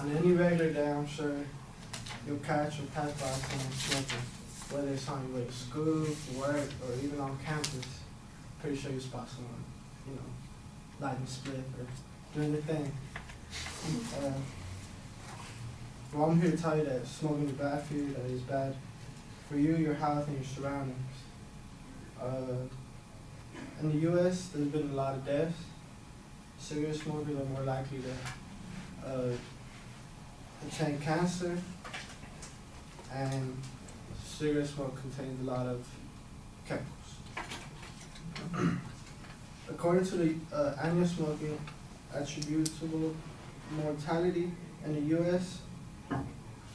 On any regular day, I'm sure you'll catch or pass by someone smoking, whether it's on your way to school, to work, or even on campus. Pretty sure you spot someone, you know, lighting a split or doing their thing. Well, I'm here to tell you that smoking is bad for you, that it's bad for you, your health, and your surroundings. In the U.S., there's been a lot of deaths. Cigarette smokers are more likely to attain cancer, and cigarette smoke contains a lot of chemicals. According to the annual smoking attributable mortality in the U.S.,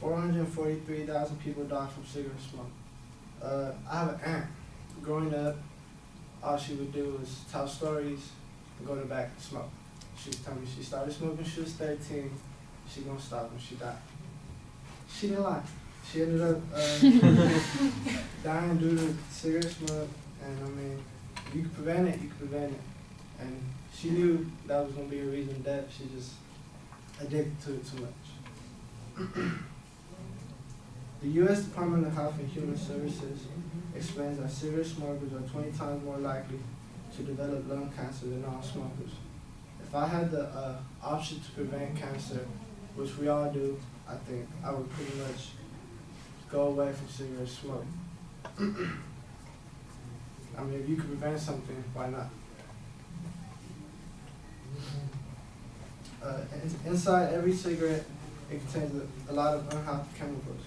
443,000 people die from cigarette smoke. I have an aunt. Growing up, all she would do was tell stories and go to the back and smoke. She was telling me she started smoking when she was 13. She gonna stop when she died. She didn't lie. She ended up dying due to cigarette smoke, and I mean, if you could prevent it, you could prevent it. And she knew that was gonna be a reason of death. She just addicted to it too much. The U.S. Department of Health and Human Services explains that cigarette smokers are 20 times more likely to develop lung cancer than non-smokers. If I had the option to prevent cancer, which we all do, I think I would pretty much go away from cigarette smoke. I mean, if you could prevent something, why not? Inside every cigarette, it contains a lot of unhealthy chemicals.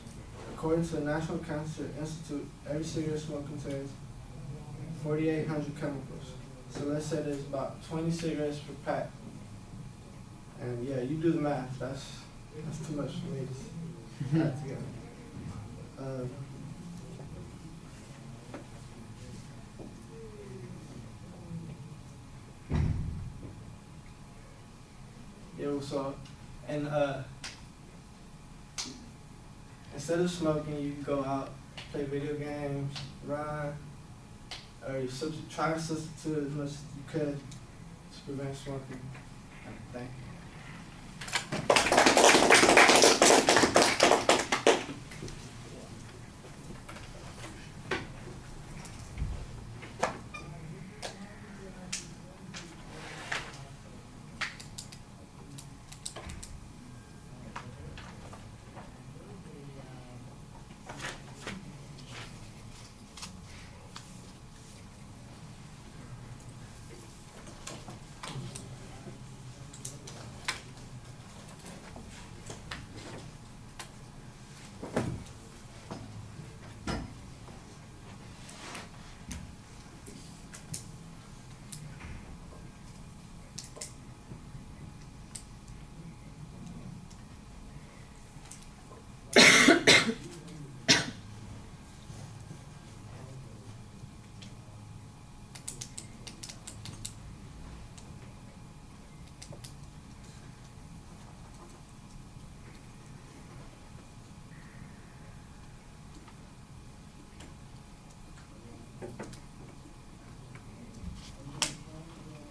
According to the National Cancer Institute, every cigarette smoke contains 4,800 chemicals. So let's say there's about 20 cigarettes per pack. And yeah, you do the math. That's too much for me to add together. Yeah, so, and instead of smoking, you can go out, play video games, run, or you try to substitute as much as you could to prevent smoking. Thank you.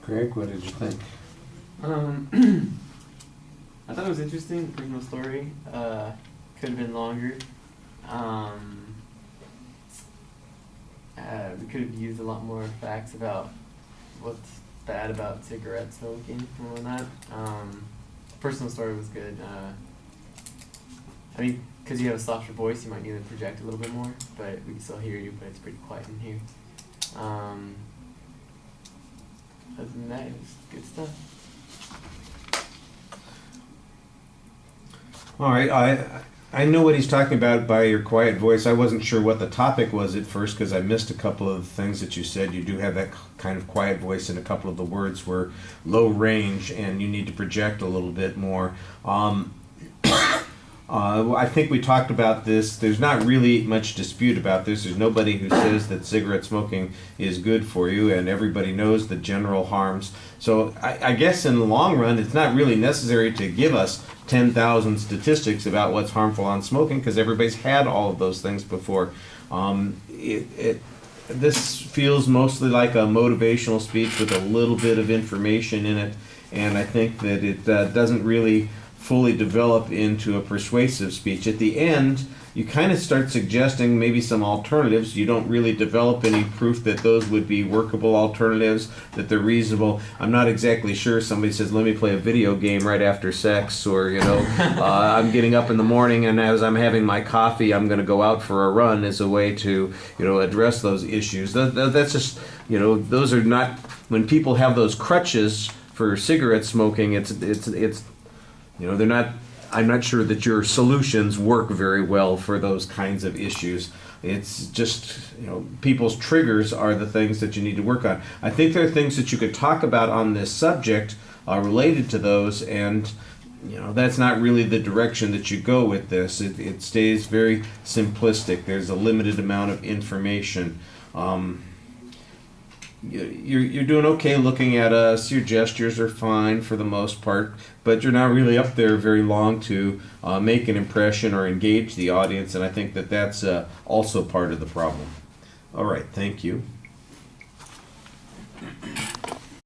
Greg, what did you think? I thought it was interesting. The personal story could have been longer. We could have used a lot more facts about what's bad about cigarette smoking and whatnot. Personal story was good. I mean, because you have a softer voice, you might need to project a little bit more, but we can still hear you, but it's pretty quiet in here. Other than that, it was good stuff. All right, I know what he's talking about by your quiet voice. I wasn't sure what the topic was at first because I missed a couple of things that you said. You do have that kind of quiet voice, and a couple of the words were low range, and you need to project a little bit more. I think we talked about this. There's not really much dispute about this. There's nobody who says that cigarette smoking is good for you, and everybody knows the general harms. So I guess in the long run, it's not really necessary to give us 10,000 statistics about what's harmful on smoking because everybody's had all of those things before. This feels mostly like a motivational speech with a little bit of information in it, and I think that it doesn't really fully develop into a persuasive speech. At the end, you kind of start suggesting maybe some alternatives. You don't really develop any proof that those would be workable alternatives, that they're reasonable. I'm not exactly sure. Somebody says, let me play a video game right after sex, or, I'm getting up in the morning and as I'm having my coffee, I'm going to go out for a run as a way to, address those issues. That's just, those are not, when people have those crutches for cigarette smoking, it's they're not, I'm not sure that your solutions work very well for those kinds of issues. It's just, people's triggers are the things that you need to work on. I think there are things that you could talk about on this subject related to those, and that's not really the direction that you go with this. It stays very simplistic. There's a limited amount of information. You're doing okay looking at us. Your gestures are fine for the most part, but you're not really up there very long to make an impression or engage the audience, and I think that that's also part of the problem. All right, thank you.